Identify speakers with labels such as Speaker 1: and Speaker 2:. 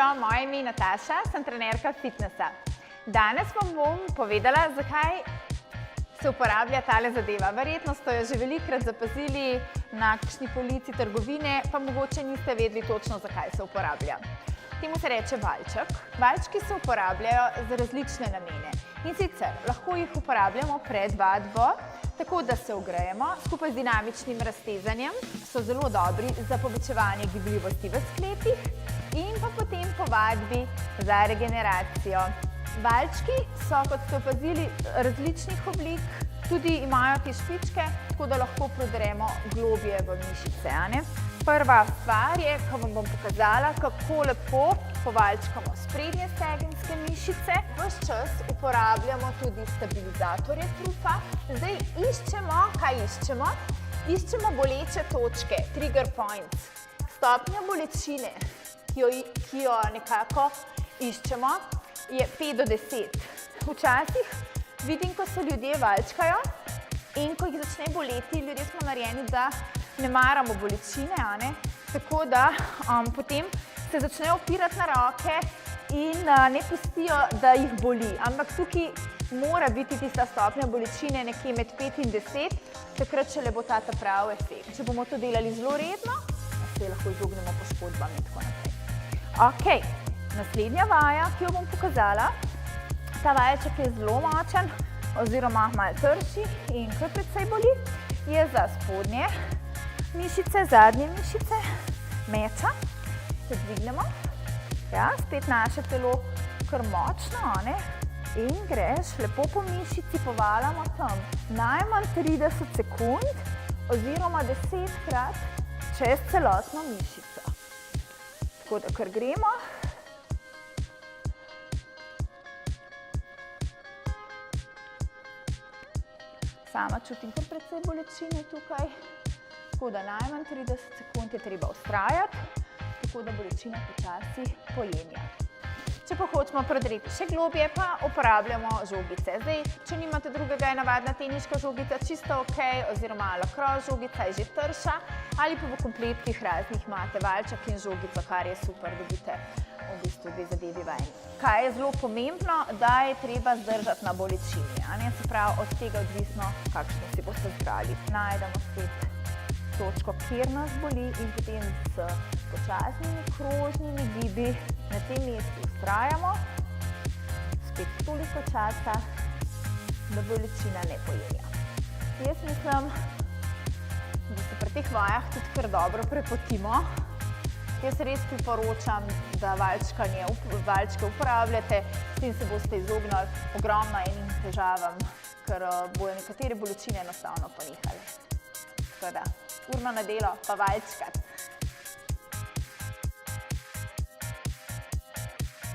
Speaker 1: Živijo, moje ime je Nataša, sem trenerka fitnesa. Danes vam bom povedala, zakaj se uporablja tale zadeva. Verjetno ste jo že velikokrat zapazili na kakšni polici trgovine, pa mogoče niste vedeli točno, zakaj se uporablja. Temu se reče valjček. Valjčki se uporabljajo za različne namene. In sicer lahko jih uporabljamo pred vadbo, tako da se ogrejemo, skupaj z dinamičnim raztezanjem, so zelo dobri za povečevanje gibljivosti v sklepih in pa potem po vadbi za regeneracijo. Valjčki so, kot ste opazili, različnih oblik, tudi imajo te špičke, tako da lahko prodremo globje v mišice. Prva stvar je, ko vam bom pokazala, kako lepo povaljčkamo sprednje stegenske mišice. Ves čas uporabljamo tudi stabilizatorje trupa. Zdaj iščemo, kaj iščemo? Iščemo boleče točke, trigger points. Stopnja bolečine, ki jo nekako iščemo, je 5 do 10. Včasih vidim, ko se ljudje valjčkajo in ko jih začne boleti, ljudje smo narejeni, da ne maramo bolečine, tako da potem se začnejo opirati na roke in ne pustijo, da jih boli. Ampak tukaj mora biti tista stopnja bolečine nekje med 5 in 10, takrat šele bo ta pravi efekt. Če bomo to delali zelo redno, se lahko izognemo poškodbam in tako naprej. Ok, naslednja vaja, ki jo bom pokazala, ta valjček je zelo močen oziroma malo trši in kar precej boli, je za spodnje mišice, zadnje mišice, meča, se dvignemo, spet naše telo kar močno, in greš lepo po mišici, povaljamo tam najmanj 30 sekund oziroma 10-krat čez celotno mišico. Tako da kar gremo. Sama čutim kar precej bolečine tukaj. Tako da najmanj 30 sekund je treba vztrajati, tako da bolečina počasi pojenja. Če pa hočemo prodreti še globje, pa uporabljamo žogice. Zdaj, če nimate drugega, je navadna teniška žogica čisto ok, oziroma lacrosse žogica je že trša, ali pa v kompletkih raznih imate valjček in žogico, kar je super, dobite v bistvu dve zadevi v eni. Kaj je zelo pomembno, da je treba zdržati na bolečini. Se pravi, od tega odvisno, kakšno si boste zbrali. Najdemo spet točko, kjer nas boli in potem s počasnimi krožnimi gibi na tem mestu vztrajamo. Spet toliko časa, da bolečina ne pojenja. Jaz mislim, da se pri teh vajah tudi kar dobro prepotimo. Jaz res priporočam, da valjčke uporabljate, s tem se boste izognili ogromno enim težavam, ker bojo nekatere bolečine enostavno ponehale. Tako da, urno na delo pa valjčkati.